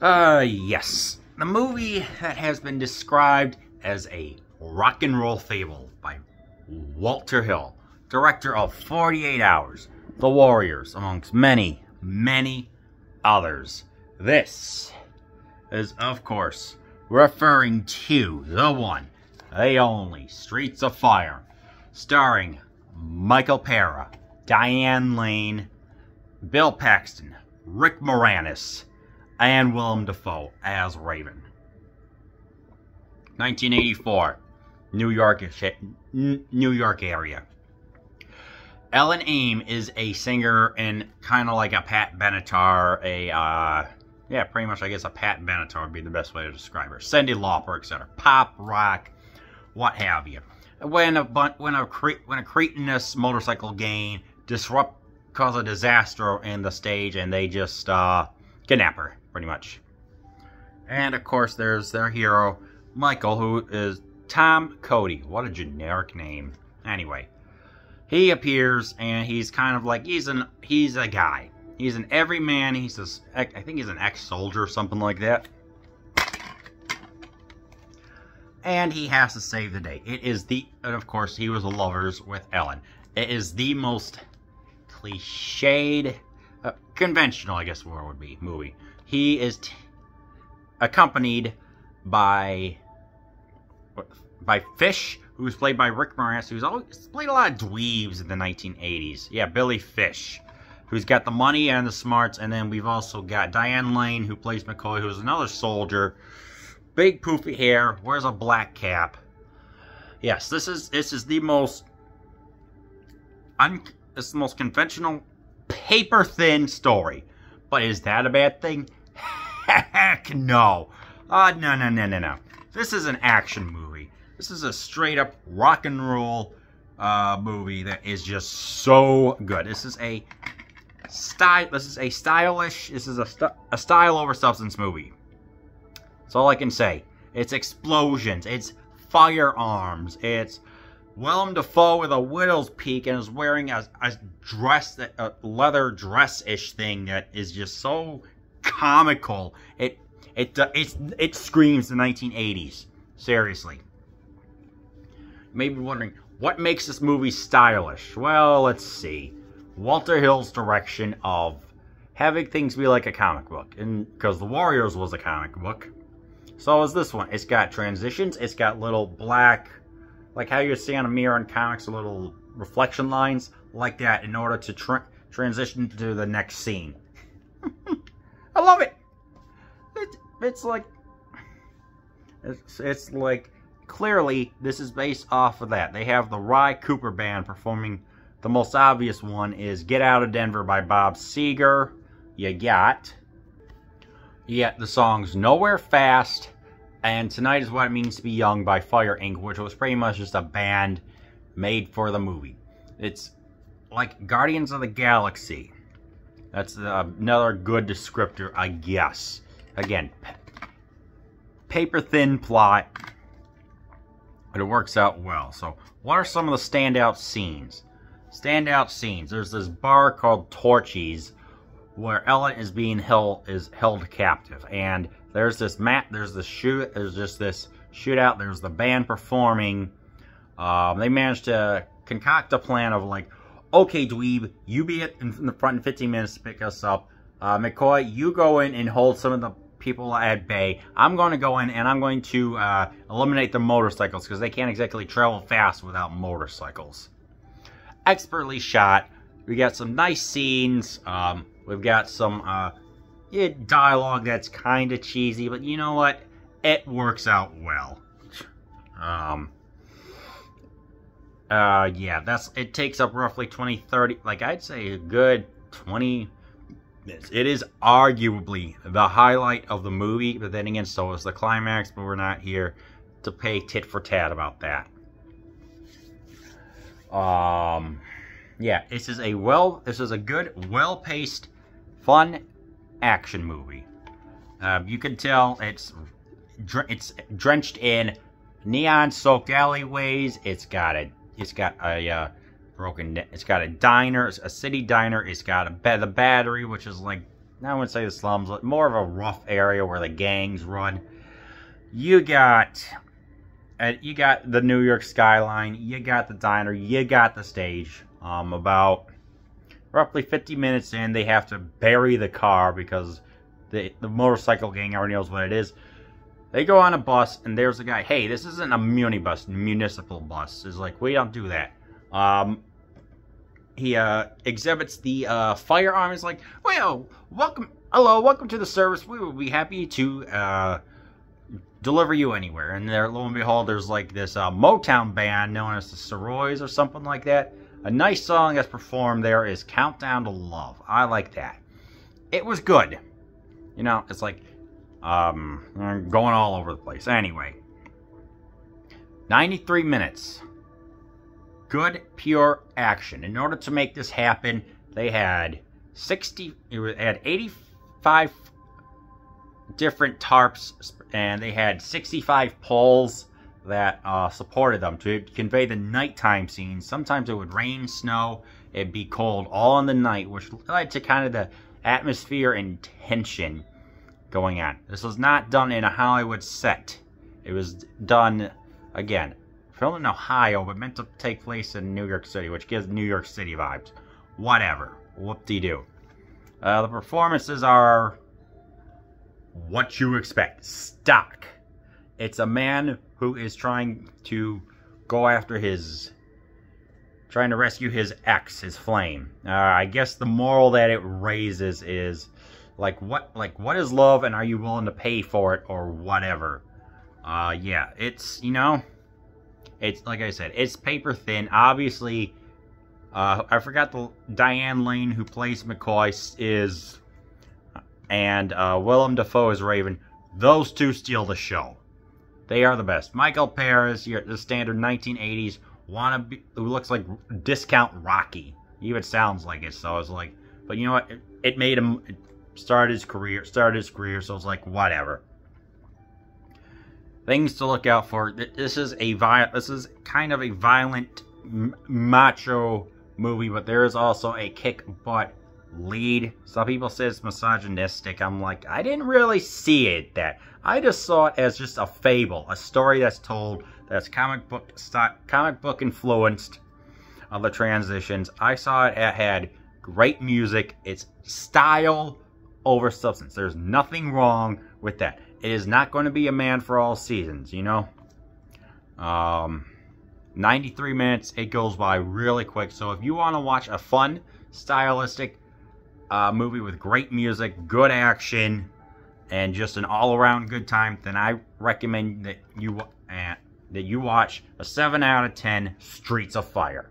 Yes. The movie that has been described as a rock and roll fable by Walter Hill, director of 48 Hours, The Warriors, amongst many, many others. This is, of course, referring to the one, the only, Streets of Fire, starring Michael Pera, Diane Lane, Bill Paxton, Rick Moranis, and Willem Dafoe as Raven. 1984, New York area. Ellen Aim is a singer and kind of like a Pat Benatar, yeah, pretty much I guess a Pat Benatar would be the best way to describe her. Cyndi Lauper, etc. Pop, rock, what have you. When a cretinous motorcycle gang cause a disaster in the stage, and they just kidnap her, pretty much. And of course, there's their hero, Michael, who is Tom Cody. What a generic name. Anyway, he appears, and he's kind of like he's a guy. He's an everyman. I think he's an ex-soldier or something like that. And he has to save the day. And of course, he was lovers with Ellen. It is the most cliched, conventional, I guess the word would be, movie. He is accompanied by Fish, who's played by Rick Moranis, who's always played a lot of dweebs in the 1980s. Yeah, Billy Fish, who's got the money and the smarts. And then we've also got Diane Lane, who plays McCoy, who's another soldier. Big poofy hair, wears a black cap. Yes, this is the most conventional, paper-thin story. But is that a bad thing? Heck no. No. This is an action movie. This is a straight-up rock and roll movie that is just so good. This is a style over substance movie. That's all I can say. It's explosions. It's firearms. It's Willem Dafoe with a widow's peak and is wearing a leather dress-ish thing that is just so comical. It screams the 1980s. Seriously. You may be wondering, what makes this movie stylish? Well, let's see. Walter Hill's direction of having things be like a comic book. And because The Warriors was a comic book, so is this one. It's got transitions. It's got little black, like how you see on a mirror in comics, little reflection lines like that in order to transition to the next scene. I love it. It's like clearly this is based off of that. They have the Ry Cooper Band performing. The most obvious one is "Get Out of Denver" by Bob Seger. You got the songs "Nowhere Fast" and "Tonight Is What It Means to Be Young" by Fire Inc., which was pretty much just a band made for the movie. It's like Guardians of the Galaxy. That's another good descriptor, I guess. Again, paper-thin plot, but it works out well. So, what are some of the standout scenes? There's this bar called Torchy's, where Ellen is being held captive, and there's this there's this shootout. There's the band performing. They managed to concoct a plan of like, okay, dweeb, you be in the front in 15 minutes to pick us up. McCoy, you go in and hold some of the people at bay. I'm going to go in and I'm going to eliminate the motorcycles because they can't exactly travel fast without motorcycles. Expertly shot. We got some nice scenes. We've got some dialogue that's kind of cheesy, but you know what? It works out well. Yeah, it takes up roughly 20-30, like I'd say a good 20 minutes. It is arguably the highlight of the movie, but then again, so is the climax, but we're not here to pay tit for tat about that. Yeah, this is a good, well-paced, fun action movie. You can tell it's drenched neon-soaked alleyways. It's got a diner, a city diner. It's got the Battery, which is like I wouldn't say the slums, but more of a rough area where the gangs run. You got the New York skyline, you got the diner, you got the stage. About roughly 50 minutes in, they have to bury the car because the motorcycle gang already knows what it is. They go on a bus, and there's a guy, hey, this isn't a municipal bus. It's like, we don't do that. He exhibits the firearm. He's like, well, welcome to the service. We will be happy to deliver you anywhere. And there, lo and behold, there's like this Motown band known as the Soroys or something like that. A nice song that's performed there is Countdown to Love. I like that. It was good. You know, it's like, going all over the place. Anyway, 93 minutes. Good, pure action. In order to make this happen, they had 85 different tarps, and they had 65 poles that supported them to convey the nighttime scenes. Sometimes it would rain, snow, it'd be cold all in the night, which led to kind of the atmosphere and tension going on. This was not done in a Hollywood set. It was done, again, filmed in Ohio, but meant to take place in New York City, which gives New York City vibes. Whatever. Whoop-de-doo. The performances are what you expect. Stock. It's a man who is trying to go after trying to rescue his ex, his flame. I guess the moral that it raises is, what is love, and are you willing to pay for it, or whatever. Yeah, it's, you know, it's, like I said, it's paper thin. Obviously, I forgot Diane Lane, who plays McCoy, is, and Willem Dafoe is Raven. Those two steal the show. They are the best. Michael Paris, the standard 1980s wannabe, who looks like discount Rocky. He even sounds like it, so I was like, but you know what? It made him start his career, so it's like, whatever. Things to look out for. This is kind of a violent, macho movie, but there is also a kick-butt lead. Some people say it's misogynistic. I'm like, I didn't really see it that. I just saw it as just a fable, a story that's told, that's comic book influenced of the transitions. I saw it had great music. It's style over substance. There's nothing wrong with that. It is not going to be a man for all seasons, you know. 93 minutes, it goes by really quick. So if you want to watch a fun, stylistic movie with great music, good action, and just an all-around good time, then I recommend that you watch a 7 out of 10 Streets of Fire.